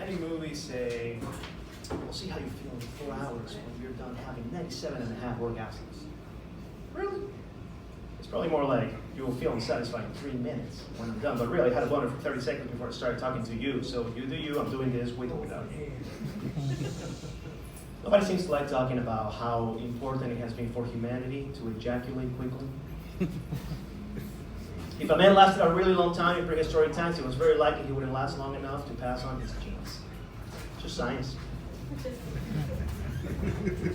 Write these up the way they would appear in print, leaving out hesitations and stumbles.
Many movies say, we'll see how you feel in 4 hours when you're done having 97.5 orgasms. Really? It's probably more like, you will feel unsatisfied in 3 minutes when I'm done. But really, I had a boner for 30 seconds before I started talking to you. So you do you, I'm doing this with or without you. Nobody seems to like talking about how important it has been for humanity to ejaculate quickly. If a man lasted a really long time in prehistoric times, it was very likely he wouldn't last long enough to pass on his genes. Just science.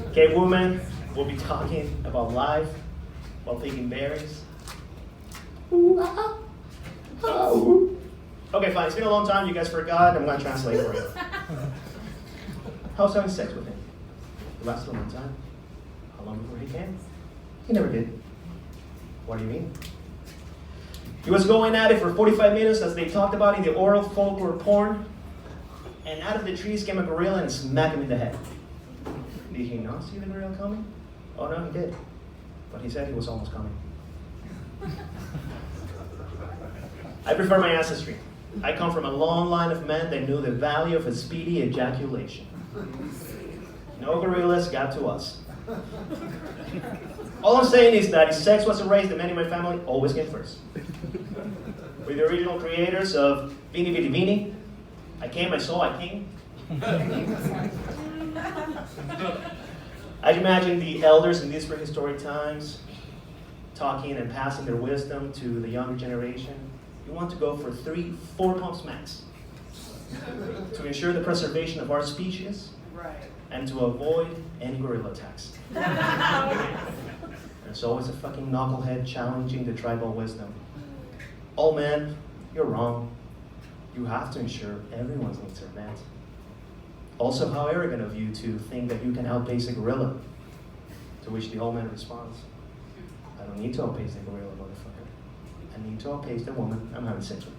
Okay, women, we'll be talking about life while taking berries. Okay, fine. It's been a long time. You guys forgot. I'm going to translate for you. How's having sex with him? It lasted a long time. How long before he came? He never did. What do you mean? He was going at it for 45 minutes as they talked about in the oral folklore porn. And out of the trees came a gorilla and smacked him in the head. Did he not see the gorilla coming? Oh no, he did. But he said he was almost coming. I prefer my ancestry. I come from a long line of men that knew the value of a speedy ejaculation. No gorillas got to us. All I'm saying is that if sex was a race, the men in my family always came first. We're the original creators of Vini Vidi Vini. I came, I saw, I came. I imagine the elders in these prehistoric times talking and passing their wisdom to the younger generation. You want to go for 3-4 pumps max to ensure the preservation of our species and to avoid any gorilla attacks. There's always a fucking knucklehead challenging the tribal wisdom. Oh man, you're wrong. You have to ensure everyone's needs are met. Also, how arrogant of you to think that you can outpace a gorilla. To which the old man responds, I don't need to outpace the gorilla, motherfucker. I need to outpace the woman I'm having sex with.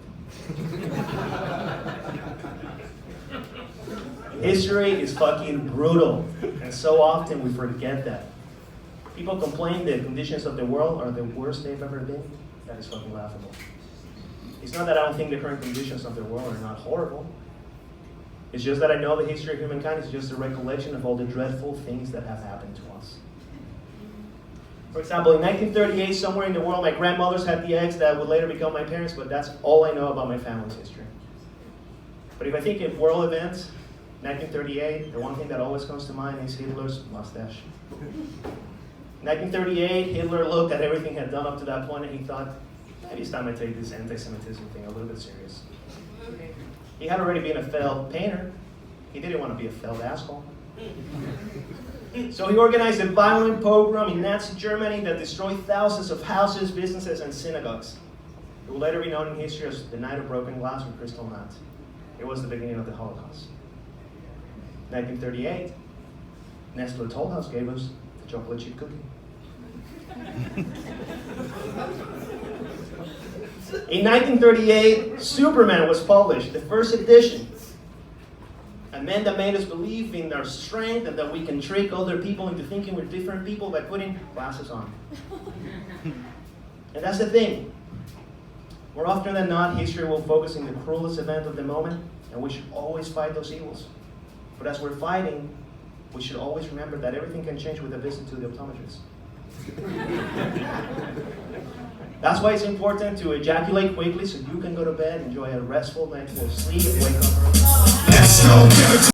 History is fucking brutal, and so often we forget that. People complain that the conditions of the world are the worst they've ever been. That is fucking laughable. It's not that I don't think the current conditions of the world are not horrible. It's just that I know the history of humankind is just a recollection of all the dreadful things that have happened to us. For example, in 1938, somewhere in the world, my grandmothers had the eggs that would later become my parents, but that's all I know about my family's history. But if I think of world events, 1938, the one thing that always comes to mind is Hitler's mustache. In 1938, Hitler looked at everything he had done up to that point and he thought, maybe it's time I take this anti-Semitism thing a little bit serious. He had already been a failed painter. He didn't want to be a failed asshole. So he organized a violent pogrom in Nazi Germany that destroyed thousands of houses, businesses, and synagogues. It will later be known in history as the Night of Broken Glass or Crystal Night. It was the beginning of the Holocaust. 1938, Nestle Toll House gave us the chocolate chip cookie. In 1938, Superman was published, the first edition. A man that made us believe in our strength and that we can trick other people into thinking we're different people by putting glasses on. And that's the thing. More often than not, history will focus on the cruelest event of the moment, and we should always fight those evils. But as we're fighting, we should always remember that everything can change with a visit to the optometrist. That's why it's important to ejaculate quickly so you can go to bed, enjoy a restful night of sleep, wake up early.